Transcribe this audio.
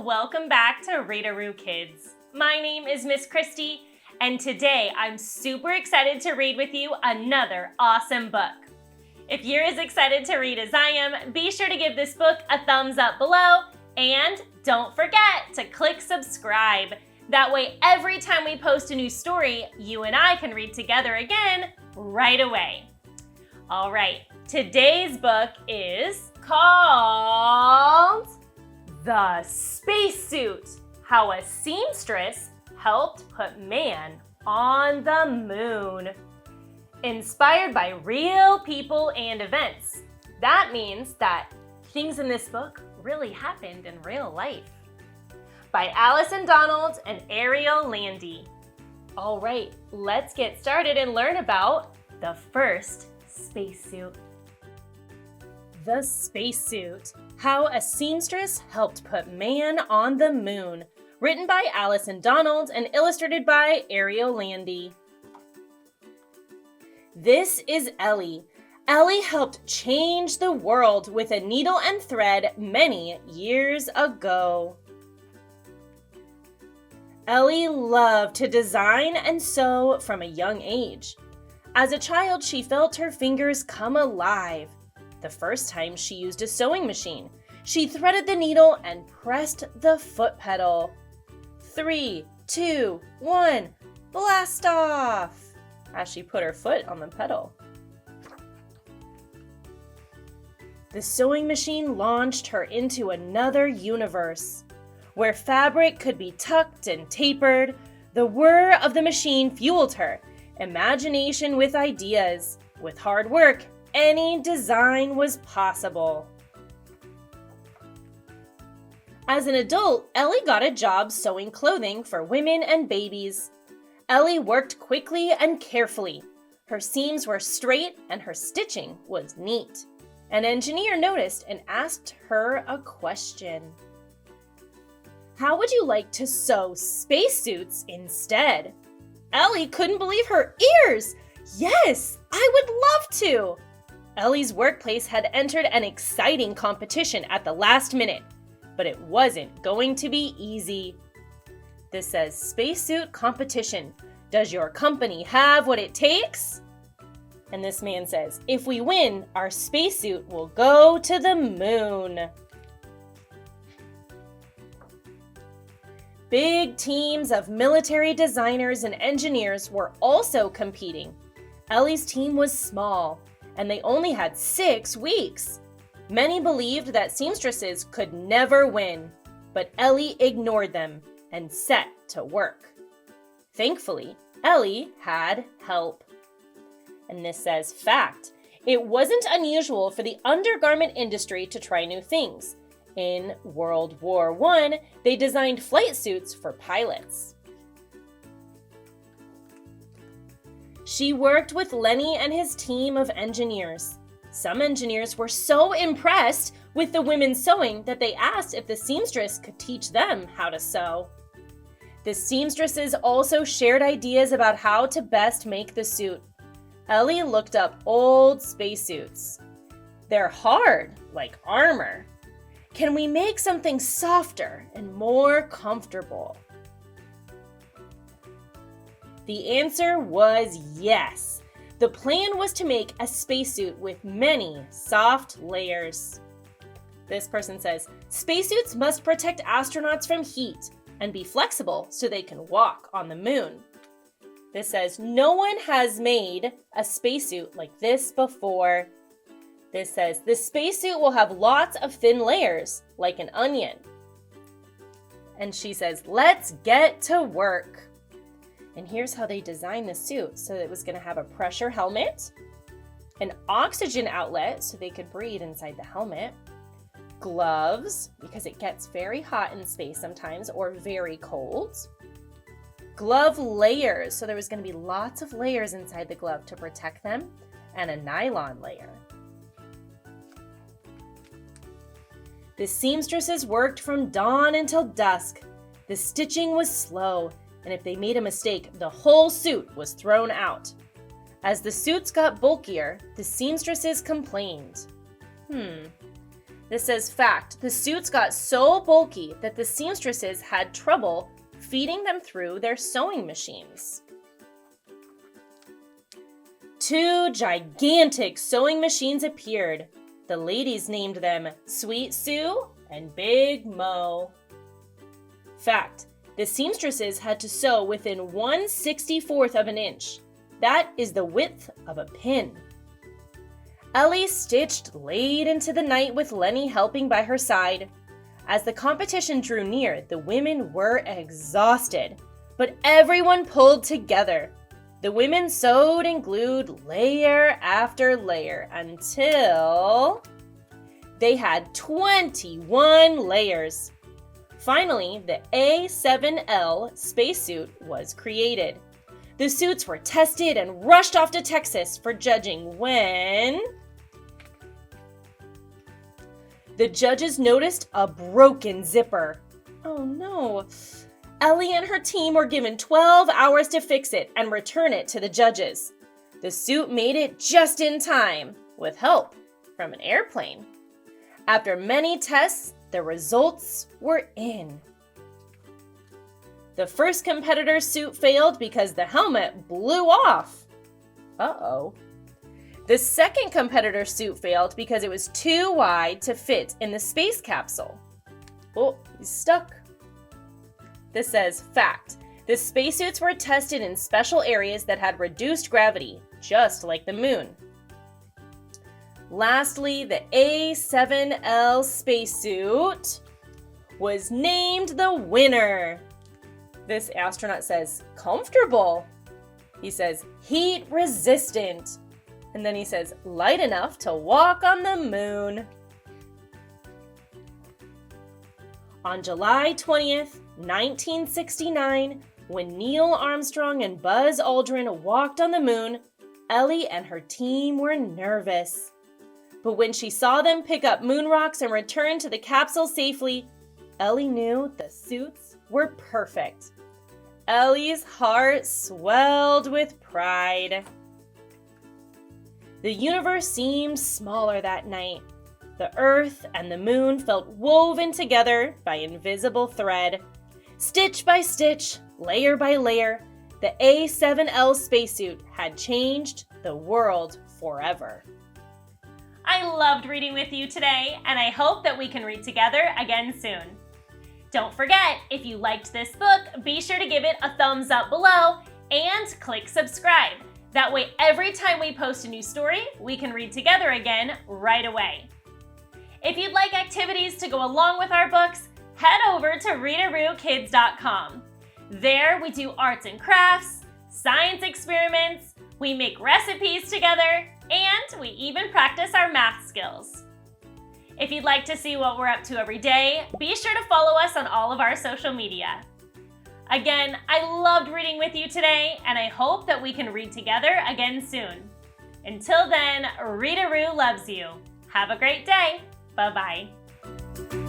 welcome back to Readaroo Kids. My name is Miss Kristi, and today I'm super excited to read with you another awesome book. If you're as excited to read as I am, be sure to give this book a thumbs up below, and don't forget to click subscribe. That way, every time we post a new story, you and I can read together again right away. All right, today's book is called The Spacesuit: How a Seamstress Helped Put Man on the Moon. Inspired by real people and events. That means that things in this book really happened in real life. By Alison Donald and Ariel Landy. All right, let's get started and learn about the first spacesuit. The Spacesuit: How a Seamstress Helped Put Man on the Moon. Written by Alison Donald and illustrated by Ariel Landy. This is Ellie. Ellie helped change the world with a needle and thread many years ago. Ellie loved to design and sew from a young age. As a child, she felt her fingers come alive. The first time she used a sewing machine, she threaded the needle and pressed the foot pedal. 3, 2, 1, blast off! As she put her foot on the pedal. The sewing machine launched her into another universe, where fabric could be tucked and tapered. The whir of the machine fueled her imagination with ideas. With hard work, any design was possible. As an adult, Ellie got a job sewing clothing for women and babies. Ellie worked quickly and carefully. Her seams were straight and her stitching was neat. An engineer noticed and asked her a question. How would you like to sew spacesuits instead? Ellie couldn't believe her ears. Yes, I would love to. Ellie's workplace had entered an exciting competition at the last minute, but it wasn't going to be easy. This says Spacesuit Competition. Does your company have what it takes? And this man says, if we win, our spacesuit will go to the moon. Big teams of military designers and engineers were also competing. Ellie's team was small, and they only had 6 weeks. Many believed that seamstresses could never win, but Ellie ignored them and set to work. Thankfully, Ellie had help. And this says, fact: it wasn't unusual for the undergarment industry to try new things. In World War I, they designed flight suits for pilots. She worked with Lenny and his team of engineers. Some engineers were so impressed with the women sewing that they asked if the seamstress could teach them how to sew. The seamstresses also shared ideas about how to best make the suit. Ellie looked up old spacesuits. They're hard, like armor. Can we make something softer and more comfortable? The answer was yes. The plan was to make a spacesuit with many soft layers. This person says, spacesuits must protect astronauts from heat and be flexible so they can walk on the moon. This says, no one has made a spacesuit like this before. This says, the spacesuit will have lots of thin layers, like an onion. And she says, let's get to work. And here's how they designed the suit. So it was going to have a pressure helmet, an oxygen outlet so they could breathe inside the helmet, gloves, because it gets very hot in space sometimes, or very cold. Glove layers, so there was going to be lots of layers inside the glove to protect them, and a nylon layer. The seamstresses worked from dawn until dusk. The stitching was slow, and if they made a mistake, the whole suit was thrown out. As the suits got bulkier, the seamstresses complained. This says, fact, the suits got so bulky that the seamstresses had trouble feeding them through their sewing machines. 2 gigantic sewing machines appeared. The ladies named them Sweet Sue and Big Mo. Fact, the seamstresses had to sew within 1/64 of an inch. That is the width of a pin. Ellie stitched late into the night with Lenny helping by her side. As the competition drew near, the women were exhausted, but everyone pulled together. The women sewed and glued layer after layer until they had 21 layers. Finally, the A7L spacesuit was created. The suits were tested and rushed off to Texas for judging when the judges noticed a broken zipper. Oh no. Ellie and her team were given 12 hours to fix it and return it to the judges. The suit made it just in time, with help from an airplane. After many tests, the results were in. The first competitor's suit failed because the helmet blew off. Uh-oh. The second competitor's suit failed because it was too wide to fit in the space capsule. Oh, he's stuck. This says, fact, the spacesuits were tested in special areas that had reduced gravity, just like the moon. Lastly, the A7L spacesuit was named the winner. This astronaut says, comfortable. He says, heat resistant. And then he says, light enough to walk on the moon. On July 20th, 1969, when Neil Armstrong and Buzz Aldrin walked on the moon, Ellie and her team were nervous. But when she saw them pick up moon rocks and return to the capsule safely, Ellie knew the suits were perfect. Ellie's heart swelled with pride. The universe seemed smaller that night. The Earth and the moon felt woven together by invisible thread. Stitch by stitch, layer by layer, the A7L spacesuit had changed the world forever. I loved reading with you today, and I hope that we can read together again soon. Don't forget, if you liked this book, be sure to give it a thumbs up below and click subscribe. That way, every time we post a new story, we can read together again right away. If you'd like activities to go along with our books, head over to readarookids.com. There we do arts and crafts, science experiments, we make recipes together, and we even practice our math skills. If you'd like to see what we're up to every day, be sure to follow us on all of our social media. Again, I loved reading with you today, and I hope that we can read together again soon. Until then, Readaroo loves you. Have a great day. Bye-bye.